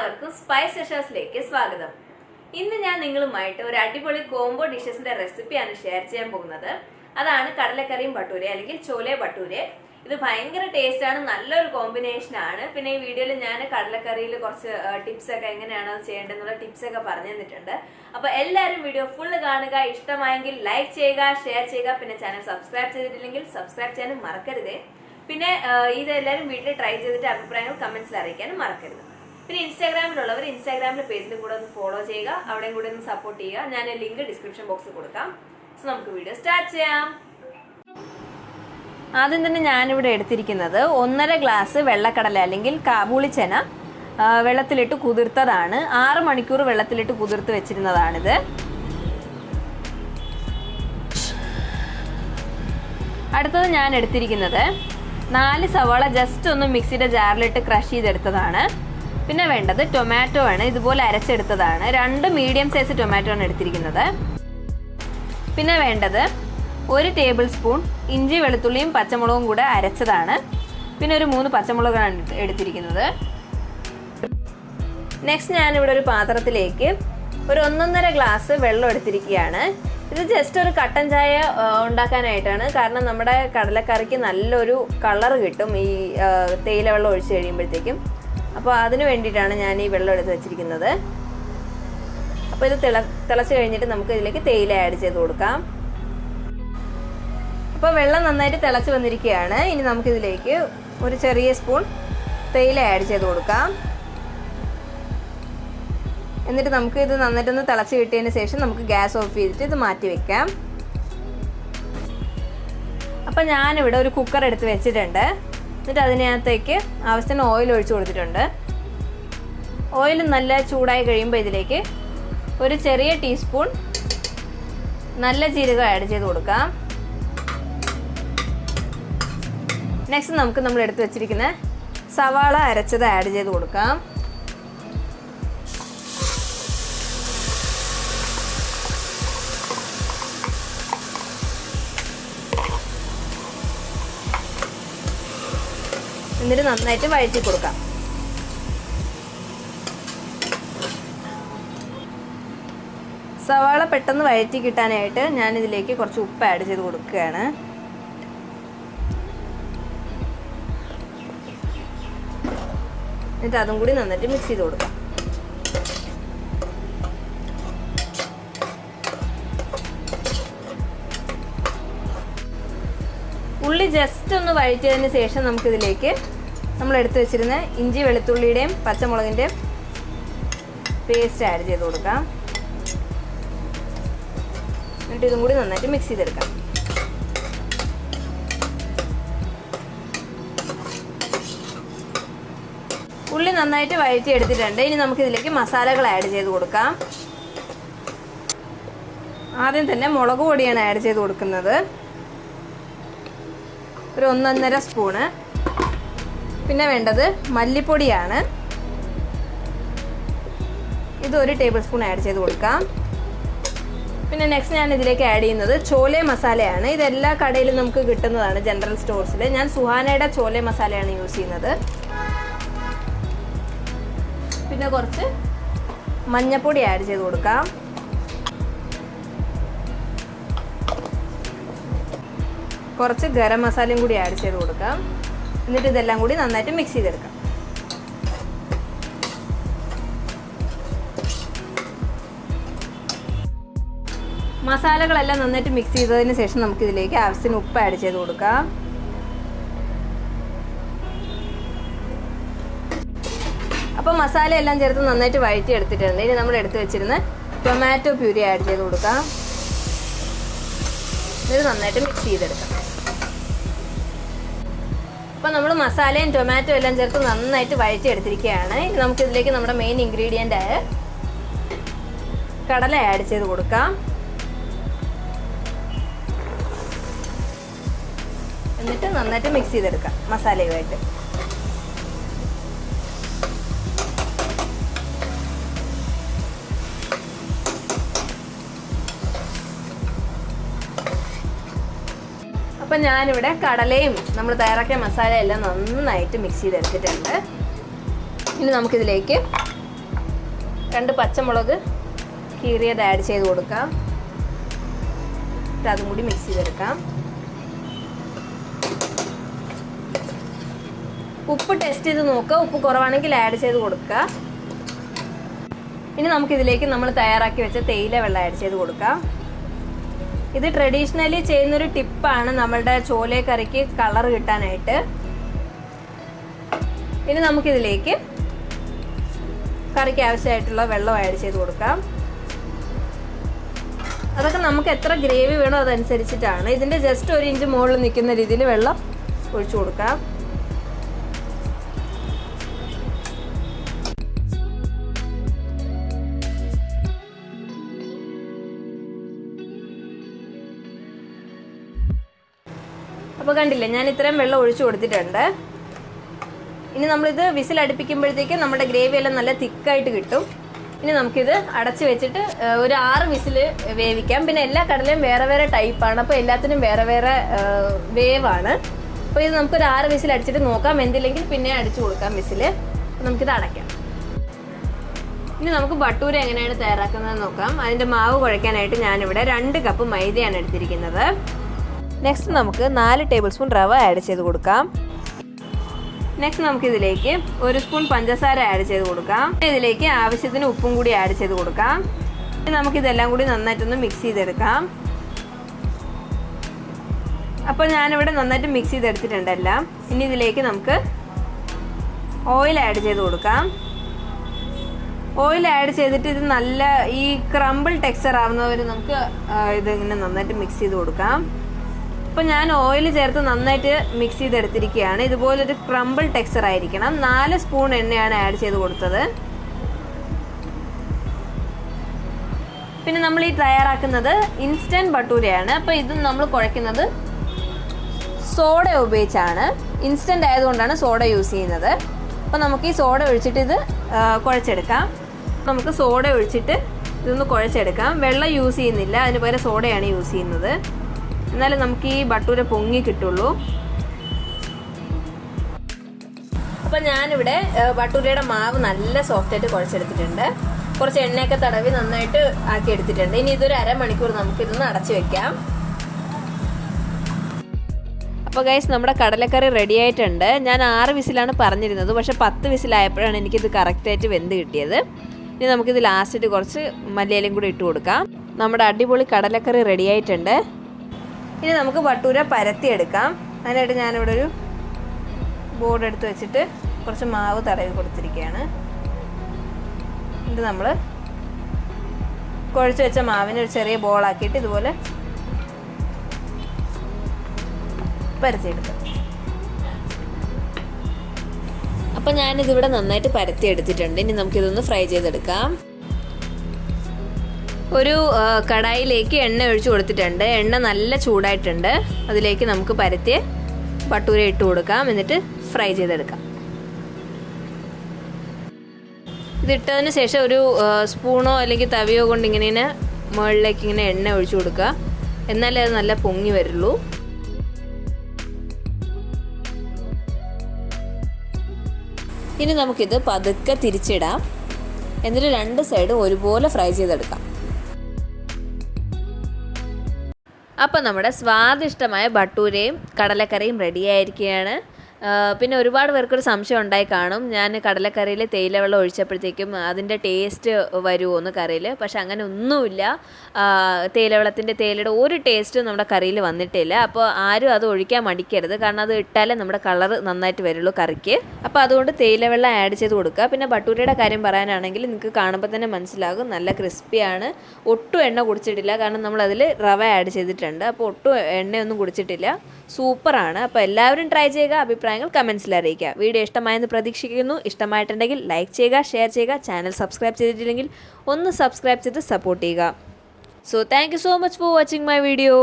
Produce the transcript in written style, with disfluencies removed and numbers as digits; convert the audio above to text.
എല്ലാവർക്കും സ്പൈസ് ഡിഷസിലേക്ക് സ്വാഗതം. ഇന്ന് ഞാൻ നിങ്ങളുമായിട്ട് ഒരു അടിപൊളി കോംബോ ഡിഷസിന്റെ റെസിപ്പിയാണ് ഷെയർ ചെയ്യാൻ പോകുന്നത്. അതാണ് കടലക്കറിയും ഭട്ടൂരെ അല്ലെങ്കിൽ ചോലെ ഭട്ടൂരെ. ഇത് ഭയങ്കര ടേസ്റ്റ് ആണ്, നല്ലൊരു കോമ്പിനേഷൻ ആണ്. പിന്നെ ഈ വീഡിയോയിൽ ഞാൻ കടലക്കറിയിൽ കുറച്ച് ടിപ്സ് ഒക്കെ എങ്ങനെയാണ് അത് ചെയ്യേണ്ടതെന്നുള്ള ടിപ്സ് ഒക്കെ പറഞ്ഞു തന്നിട്ടുണ്ട്. അപ്പൊ എല്ലാവരും വീഡിയോ ഫുള്ള് കാണുക. ഇഷ്ടമായെങ്കിൽ ലൈക്ക് ചെയ്യുക, ഷെയർ ചെയ്യുക. പിന്നെ ചാനൽ സബ്സ്ക്രൈബ് ചെയ്തിട്ടില്ലെങ്കിൽ സബ്സ്ക്രൈബ് ചെയ്യാനും മറക്കരുതേ. പിന്നെ ഇതെല്ലാവരും വീട്ടിൽ ട്രൈ ചെയ്തിട്ട് അഭിപ്രായങ്ങൾ കമന്റ്സിൽ അറിയിക്കാനും മറക്കരുത്. പിന്നെ ഇൻസ്റ്റാഗ്രാമിലുള്ളവർ ഇൻസ്റ്റാഗ്രാമിലെ പേജിലും കൂടെ ഒന്ന് ഫോളോ ചെയ്യുക, അവിടെയും കൂടെ ഒന്ന് സപ്പോർട്ട് ചെയ്യുക. ഞാൻ ലിങ്ക് ഡിസ്ക്രിപ്ഷൻ ബോക്സിൽ കൊടുക്കാം. സോ നമുക്ക് വീഡിയോ സ്റ്റാർട്ട് ചെയ്യാം. ആദ്യം തന്നെ ഞാനിവിടെ എടുത്തിരിക്കുന്നത് 1.5 ഗ്ലാസ് വെള്ളക്കടല അല്ലെങ്കിൽ കാബൂളിച്ചന വെള്ളത്തിലിട്ട് കുതിർത്തതാണ്. 6 മണിക്കൂർ വെള്ളത്തിലിട്ട് കുതിർത്ത് വെച്ചിരുന്നതാണിത്. അടുത്തത് ഞാൻ എടുത്തിരിക്കുന്നത് 4 സവാള ജസ്റ്റ് ഒന്ന് മിക്സിയുടെ ജാറിലിട്ട് ക്രഷ് ചെയ്തെടുത്തതാണ്. പിന്നെ വേണ്ടത് ടൊമാറ്റോ ആണ്, ഇതുപോലെ അരച്ചെടുത്തതാണ്. 2 മീഡിയം സൈസ് ടൊമാറ്റോ ആണ് എടുത്തിരിക്കുന്നത്. പിന്നെ വേണ്ടത് 1 ടേബിൾ സ്പൂൺ ഇഞ്ചി വെളുത്തുള്ളിയും പച്ചമുളകും കൂടെ അരച്ചതാണ്. പിന്നെ ഒരു 3 പച്ചമുളകാണ് എടുത്തിരിക്കുന്നത്. നെക്സ്റ്റ് ഞാനിവിടെ ഒരു പാത്രത്തിലേക്ക് ഒരു 1.5 ഗ്ലാസ് വെള്ളം എടുത്തിരിക്കുകയാണ്. ഇത് ജസ്റ്റ് ഒരു കട്ടൻ ചായ ഉണ്ടാക്കാനായിട്ടാണ്. കാരണം നമ്മുടെ കടലക്കറിക്ക് നല്ലൊരു കളർ കിട്ടും ഈ തേയില വെള്ളം ഒഴിച്ച് കഴിയുമ്പോഴത്തേക്കും. അപ്പോൾ അതിന് വേണ്ടിയിട്ടാണ് ഞാൻ ഈ വെള്ളം എടുത്ത് വെച്ചിരിക്കുന്നത്. അപ്പോൾ ഇത് തിളച്ച് കഴിഞ്ഞിട്ട് നമുക്ക് ഇതിലേക്ക് തേയില ആഡ് ചെയ്ത് കൊടുക്കാം. അപ്പോൾ വെള്ളം നന്നായിട്ട് തിളച്ച് വന്നിരിക്കുകയാണ്. ഇനി നമുക്കിതിലേക്ക് ഒരു ചെറിയ സ്പൂൺ തേയില ആഡ് ചെയ്ത് കൊടുക്കാം. എന്നിട്ട് നമുക്ക് ഇത് നന്നായിട്ടൊന്ന് തിളച്ച് കിട്ടിയതിന് ശേഷം നമുക്ക് ഗ്യാസ് ഓഫ് ചെയ്തിട്ട് ഇത് മാറ്റി വെക്കാം. അപ്പം ഞാനിവിടെ ഒരു കുക്കർ എടുത്ത് വെച്ചിട്ടുണ്ട്. എന്നിട്ട് അതിനകത്തേക്ക് ആവശ്യത്തിന് ഓയിൽ ഒഴിച്ച് കൊടുത്തിട്ടുണ്ട്. ഓയിൽ നല്ല ചൂടായി കഴിയുമ്പോൾ ഇതിലേക്ക് ഒരു ചെറിയ ടീസ്പൂൺ നല്ല ജീരകം ആഡ് ചെയ്ത് കൊടുക്കാം. നെക്സ്റ്റ് നമുക്ക് നമ്മൾ എടുത്ത് വെച്ചിരിക്കുന്ന സവാള അരച്ചത് ആഡ് ചെയ്ത് കൊടുക്കാം. എന്നിട്ട് നന്നായിട്ട് വഴറ്റി കൊടുക്കാം. സവാള പെട്ടെന്ന് വഴറ്റി കിട്ടാനായിട്ട് ഞാനിതിലേക്ക് കുറച്ച് ഉപ്പ് ആഡ് ചെയ്ത് കൊടുക്കുകയാണ്. എന്നിട്ട് അതും കൂടി നന്നായിട്ട് മിക്സ് ചെയ്ത് കൊടുക്കാം. ഉള്ളി ജസ്റ്റ് ഒന്ന് വഴറ്റിയതിന് ശേഷം നമുക്കിതിലേക്ക് നമ്മൾ എടുത്തു വെച്ചിരുന്ന ഇഞ്ചി വെളുത്തുള്ളിയുടെയും പച്ചമുളകിൻ്റെയും പേസ്റ്റ് ആഡ് ചെയ്ത് കൊടുക്കാം. എന്നിട്ട് ഇതും കൂടി നന്നായിട്ട് മിക്സ് ചെയ്തെടുക്കാം. ഉള്ളി നന്നായിട്ട് വഴറ്റി എടുത്തിട്ടുണ്ട്. ഇനി നമുക്കിതിലേക്ക് മസാലകൾ ആഡ് ചെയ്ത് കൊടുക്കാം. ആദ്യം തന്നെ മുളക് പൊടിയാണ് ആഡ് ചെയ്ത് കൊടുക്കുന്നത്, ഒരു 1.5 സ്പൂണ്. പിന്നെ വേണ്ടത് മല്ലിപ്പൊടിയാണ്, ഇത് 1 ടേബിൾ സ്പൂൺ ആഡ് ചെയ്ത് കൊടുക്കാം. പിന്നെ നെക്സ്റ്റ് ഞാൻ ഇതിലേക്ക് ആഡ് ചെയ്യുന്നത് ചോലെ മസാലയാണ്. ഇതെല്ലാ കടയിലും നമുക്ക് കിട്ടുന്നതാണ്, ജനറൽ സ്റ്റോഴ്സിൽ. ഞാൻ സുഹാനയുടെ ചോലെ മസാലയാണ് യൂസ് ചെയ്യുന്നത്. പിന്നെ കുറച്ച് മഞ്ഞൾപ്പൊടി ആഡ് ചെയ്ത് കൊടുക്കാം. കുറച്ച് ഗരം മസാലയും കൂടി ആഡ് ചെയ്ത് കൊടുക്കാം. എന്നിട്ട് ഇതെല്ലാം കൂടി നന്നായിട്ട് മിക്സ് ചെയ്തെടുക്കാം. മസാലകളെല്ലാം നന്നായിട്ട് മിക്സ് ചെയ്തതിന് ശേഷം നമുക്കിതിലേക്ക് ആവശ്യത്തിന് ഉപ്പ് ആഡ് ചെയ്ത് കൊടുക്കാം. അപ്പോൾ മസാല എല്ലാം ചേർത്ത് നന്നായിട്ട് വഴറ്റി എടുത്തിട്ടുണ്ട്. ഇനി നമ്മൾ എടുത്ത് വെച്ചിരുന്ന ടൊമാറ്റോ പ്യൂരി ആഡ് ചെയ്ത് കൊടുക്കാം. ഇത് നന്നായിട്ട് മിക്സ് ചെയ്തെടുക്കാം. അപ്പോൾ നമ്മൾ മസാലയും ടൊമാറ്റോ എല്ലാം ചേർത്ത് നന്നായിട്ട് വഴറ്റി എടുത്തിരിക്കുകയാണ്. ഇനി നമുക്കിതിലേക്ക് നമ്മുടെ മെയിൻ ഇൻഗ്രീഡിയൻ്റ് ആയ കടല ആഡ് ചെയ്ത് കൊടുക്കാം. എന്നിട്ട് നന്നായിട്ട് മിക്സ് ചെയ്തെടുക്കാം മസാലയുമായിട്ട്. അപ്പം ഞാനിവിടെ കടലയും നമ്മൾ തയ്യാറാക്കിയ മസാലയെല്ലാം നന്നായിട്ട് മിക്സ് ചെയ്തെടുത്തിട്ടുണ്ട്. ഇനി നമുക്കിതിലേക്ക് 2 പച്ചമുളക് കീറിയത് ആഡ് ചെയ്ത് കൊടുക്കാം. അതും കൂടി മിക്സ് ചെയ്തെടുക്കാം. ഉപ്പ് ടെസ്റ്റ് ചെയ്ത് നോക്കുക. ഉപ്പ് കുറവാണെങ്കിൽ ആഡ് ചെയ്ത് കൊടുക്കുക. ഇനി നമുക്കിതിലേക്ക് നമ്മൾ തയ്യാറാക്കി വെച്ച തേയില വെള്ളം ആഡ് ചെയ്ത് കൊടുക്കാം. ഇത് ട്രഡീഷണലി ചെയ്യുന്നൊരു ടിപ്പാണ് നമ്മളുടെ ചോലെ കറിക്ക് കളർ കിട്ടാനായിട്ട്. ഇനി നമുക്കിതിലേക്ക് കറിക്ക് ആവശ്യമായിട്ടുള്ള വെള്ളം ആഡ് ചെയ്ത് കൊടുക്കാം. അതൊക്കെ നമുക്ക് എത്ര ഗ്രേവി വേണോ അതനുസരിച്ചിട്ടാണ്. ഇതിൻ്റെ ജസ്റ്റ് 1 ഇഞ്ച് മുകളിൽ നിൽക്കുന്ന രീതിയിൽ വെള്ളം ഒഴിച്ചു കൊടുക്കാം. അപ്പോൾ കണ്ടില്ലേ, ഞാൻ ഇത്രയും വെള്ളം ഒഴിച്ചു കൊടുത്തിട്ടുണ്ട്. ഇനി നമ്മളിത് വിസിലടുപ്പിക്കുമ്പോഴത്തേക്കും നമ്മുടെ ഗ്രേവി എല്ലാം നല്ല തിക്കായിട്ട് കിട്ടും. ഇനി നമുക്കിത് അടച്ച് വെച്ചിട്ട് ഒരു 6 വിസിൽ വേവിക്കാം. പിന്നെ എല്ലാ കടലയും വേറെ വേറെ ടൈപ്പാണ്, അപ്പോൾ എല്ലാത്തിനും വേറെ വേറെ വേവാണ്. അപ്പോൾ ഇത് നമുക്കൊരു 6 വിസിൽ അടിച്ചിട്ട് നോക്കാം. എന്തില്ലെങ്കിൽ പിന്നെ അടിച്ചു കൊടുക്കാം വിസിൽ. നമുക്കിത് അടയ്ക്കാം. ഇനി നമുക്ക് ബട്ടൂര എങ്ങനെയാണ് തയ്യാറാക്കുന്നത് നോക്കാം. അതിൻ്റെ മാവ് കുഴയ്ക്കാനായിട്ട് ഞാനിവിടെ 2 കപ്പ് മൈദയാണ് എടുത്തിരിക്കുന്നത്. നെക്സ്റ്റ് നമുക്ക് 4 ടേബിൾ സ്പൂൺ റവ ആഡ് ചെയ്ത് കൊടുക്കാം. നെക്സ്റ്റ് നമുക്കിതിലേക്ക് 1 സ്പൂൺ പഞ്ചസാര ആഡ് ചെയ്ത് കൊടുക്കാം. ഇതിലേക്ക് ആവശ്യത്തിന് ഉപ്പും കൂടി ആഡ് ചെയ്ത് കൊടുക്കാം. ഇനി നമുക്കിതെല്ലാം കൂടി നന്നായിട്ടൊന്ന് മിക്സ് ചെയ്തെടുക്കാം. അപ്പോൾ ഞാനിവിടെ നന്നായിട്ട് മിക്സ് ചെയ്തെടുത്തിട്ടുണ്ട് എല്ലാം. ഇനി ഇതിലേക്ക് നമുക്ക് ഓയിൽ ആഡ് ചെയ്ത് കൊടുക്കാം. ഓയിൽ ആഡ് ചെയ്തിട്ട് ഇത് നല്ല ഈ ക്രംബിൾ ടെക്സ്ചർ ആവുന്നവർ നമുക്ക് ഇതിങ്ങനെ നന്നായിട്ട് മിക്സ് ചെയ്ത് കൊടുക്കാം. അപ്പോൾ ഞാൻ ഓയിൽ ചേർത്ത് നന്നായിട്ട് മിക്സ് ചെയ്തെടുത്തിരിക്കുകയാണ്. ഇതുപോലൊരു ക്രംബിൾ ടെക്സ്ചർ ആയിരിക്കണം. 4 സ്പൂൺ എണ്ണയാണ് ആഡ് ചെയ്ത് കൊടുത്തത്. പിന്നെ നമ്മൾ ഈ തയ്യാറാക്കുന്നത് ഇൻസ്റ്റൻറ്റ് ബട്ടൂരയാണ്. അപ്പോൾ ഇത് നമ്മൾ കുഴയ്ക്കുന്നത് സോഡ ഉപയോഗിച്ചാണ്. ഇൻസ്റ്റൻറ്റ് ആയതുകൊണ്ടാണ് സോഡ യൂസ് ചെയ്യുന്നത്. അപ്പോൾ നമുക്ക് ഈ സോഡ ഒഴിച്ചിട്ട് ഇത് കുഴച്ചെടുക്കാം. നമുക്ക് സോഡ ഒഴിച്ചിട്ട് ഇതൊന്ന് കുഴച്ചെടുക്കാം. വെള്ളം യൂസ് ചെയ്യുന്നില്ല, അതിന് പകരം സോഡയാണ് യൂസ് ചെയ്യുന്നത്. എന്നാലും നമുക്ക് ഈ ബട്ടൂര പൊങ്ങി കിട്ടുള്ളൂ. അപ്പം ഞാനിവിടെ ബട്ടൂരയുടെ മാവ് നല്ല സോഫ്റ്റായിട്ട് കുഴച്ചെടുത്തിട്ടുണ്ട്. കുറച്ച് എണ്ണയൊക്കെ തടവി നന്നായിട്ട് ആക്കി എടുത്തിട്ടുണ്ട്. ഇനി ഇതൊരു അരമണിക്കൂർ നമുക്കിതൊന്ന് അടച്ചു വെക്കാം. അപ്പോൾ ഗൈസ്, നമ്മുടെ കടലക്കറി റെഡി ആയിട്ടുണ്ട്. ഞാൻ 6 വിസിലാണ് പറഞ്ഞിരുന്നത്, പക്ഷേ 10 വിസിലായപ്പോഴാണ് എനിക്കിത് കറക്റ്റായിട്ട് വെന്ത് കിട്ടിയത്. ഇനി നമുക്കിത് ലാസ്റ്റിട്ട് കുറച്ച് മല്ലിയിലയും കൂടി ഇട്ട് കൊടുക്കാം. നമ്മുടെ അടിപൊളി കടലക്കറി റെഡി ആയിട്ടുണ്ട്. ഇനി നമുക്ക് ബട്ടൂര പരത്തിയെടുക്കാം. അതിനായിട്ട് ഞാനിവിടെ ഒരു ബോർഡ് എടുത്ത് വെച്ചിട്ട് കുറച്ച് മാവ് തടവി കൊടുത്തിരിക്കുകയാണ്. ഇത് നമ്മൾ കുഴച്ച് വെച്ച മാവിനെ ഒരു ചെറിയ ബോളാക്കിയിട്ട് ഇതുപോലെ പരത്തിയെടുക്കാം. അപ്പം ഞാനിതിവിടെ നന്നായിട്ട് പരത്തി എടുത്തിട്ടുണ്ട്. ഇനി നമുക്കിതൊന്ന് ഫ്രൈ ചെയ്തെടുക്കാം. ഒരു കടായിലേക്ക് എണ്ണ ഒഴിച്ച് കൊടുത്തിട്ടുണ്ട്. എണ്ണ നല്ല ചൂടായിട്ടുണ്ട്. അതിലേക്ക് നമുക്ക് പരത്തിയ ബട്ടൂര ഇട്ട് കൊടുക്കാം. എന്നിട്ട് ഫ്രൈ ചെയ്തെടുക്കാം. ഇതിട്ടതിന് ശേഷം ഒരു സ്പൂണോ അല്ലെങ്കിൽ തവിയോ കൊണ്ട് ഇങ്ങനെ മുകളിലേക്ക് ഇങ്ങനെ എണ്ണ ഒഴിച്ചു കൊടുക്കുക. എന്നാലേ അത് നല്ല പൊങ്ങി വരുള്ളൂ. ഇനി നമുക്കിത് പതുക്കെ തിരിച്ചിടാം. എന്നിട്ട് 2 സൈഡും ഒരുപോലെ ഫ്രൈ ചെയ്തെടുക്കാം. അപ്പോൾ നമ്മുടെ സ്വാദിഷ്ടമായ ബട്ടൂരയും കടലക്കറിയും റെഡിയായിരിക്കുകയാണ്. പിന്നെ ഒരുപാട് പേർക്കൊരു സംശയം ഉണ്ടായി കാണും, ഞാൻ കടലക്കറിയിൽ തേയില വെള്ളം ഒഴിച്ചപ്പോഴത്തേക്കും അതിൻ്റെ ടേസ്റ്റ് വരുമോ എന്ന് കറിയിൽ. പക്ഷെ അങ്ങനെ ഒന്നുമില്ല. തേയിലയുടെ ഒരു ടേസ്റ്റും നമ്മുടെ കറിയിൽ വന്നിട്ടില്ല. അപ്പോൾ ആരും അത് ഒഴിക്കാൻ മടിക്കരുത്, കാരണം അത് ഇട്ടാലേ നമ്മുടെ കളർ നന്നായിട്ട് വരുള്ളൂ കറിക്ക്. അപ്പോൾ അതുകൊണ്ട് തേയില വെള്ളം ആഡ് ചെയ്ത് കൊടുക്കുക. പിന്നെ ബട്ടൂരയുടെ കാര്യം പറയാനാണെങ്കിൽ നിങ്ങൾക്ക് കാണുമ്പോൾ തന്നെ മനസ്സിലാകും, നല്ല ക്രിസ്പിയാണ്. ഒട്ടും എണ്ണ കുടിച്ചിട്ടില്ല, കാരണം നമ്മളതിൽ റവ ആഡ് ചെയ്തിട്ടുണ്ട്. അപ്പോൾ ഒട്ടും എണ്ണയൊന്നും കുടിച്ചിട്ടില്ല. സൂപ്പറാണ്. അപ്പോൾ എല്ലാവരും ട്രൈ ചെയ്യുക. അഭിപ്രായങ്ങൾ കമൻസിൽ അറിയിക്കുക. വീഡിയോ ഇഷ്ടമായെന്ന് പ്രതീക്ഷിക്കുന്നു. ഇഷ്ടമായിട്ടുണ്ടെങ്കിൽ ലൈക്ക് ചെയ്യുക, ഷെയർ ചെയ്യുക. ചാനൽ സബ്സ്ക്രൈബ് ചെയ്തിട്ടില്ലെങ്കിൽ ഒന്ന് സബ്സ്ക്രൈബ് ചെയ്ത് സപ്പോർട്ട് ചെയ്യുക. So thank you so much for watching my video.